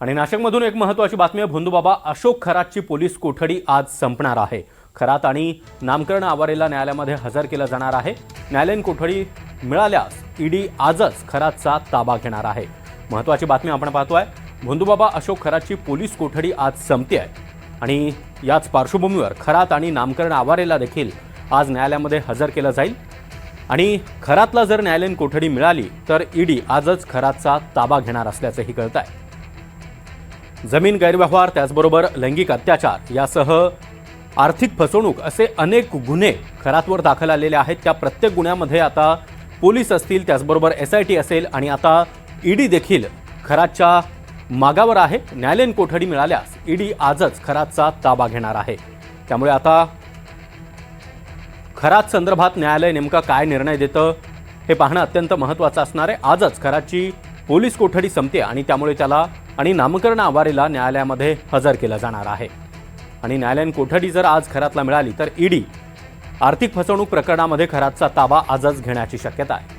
आणि नाशिकमधून एक महत्त्वाची बातमी आहे। भोंदूबाबा अशोक खरातची पोलीस कोठडी आज संपणार आहे। खरात आणि नामकरण आवारेला न्यायालयामध्ये हजर केलं जाणार आहे। न्यायालयीन कोठडी मिळाल्यास ईडी आजच खरातचा ताबा घेणार आहे। महत्त्वाची बातमी आपण पाहतोय। भोंदूबाबा अशोक खरातची पोलीस कोठडी आज संपते आहे आणि याच पार्श्वभूमीवर खरात आणि नामकरण आवारेला देखील आज न्यायालयामध्ये हजर केलं जाईल आणि खरातला जर न्यायालयीन कोठडी मिळाली तर ईडी आजच खरातचा ताबा घेणार असल्याचंही कळतंय। जमीन गैरव्यवहार, त्याचबरोबर लैंगिक अत्याचार यासह आर्थिक फसवणूक असे अनेक गुन्हे खरातवर दाखल आलेले आहेत। त्या प्रत्येक गुन्ह्यामध्ये आता पोलीस असतील, त्याचबरोबर SIT असेल आणि आता ईडी देखील खरातच्या मागावर आहे। न्यायालयीन कोठडी मिळाल्यास ईडी आजच खरातचा ताबा घेणार आहे। त्यामुळे आता खरात संदर्भात न्यायालय नेमका काय निर्णय देतं हे पाहणं अत्यंत महत्त्वाचं असणार आहे। आजच खरातची पोलीस कोठडी संपते आणि त्यामुळे त्याला आणि नामकरण आवारेला न्यायालयामध्ये हजर केलं जाणार आहे आणि न्यायालयीन कोठडी जर आज खरातला मिळाली तर ईडी आर्थिक फसवणूक प्रकरणामध्ये खरातचा ताबा आजच घेण्याची शक्यता आहे।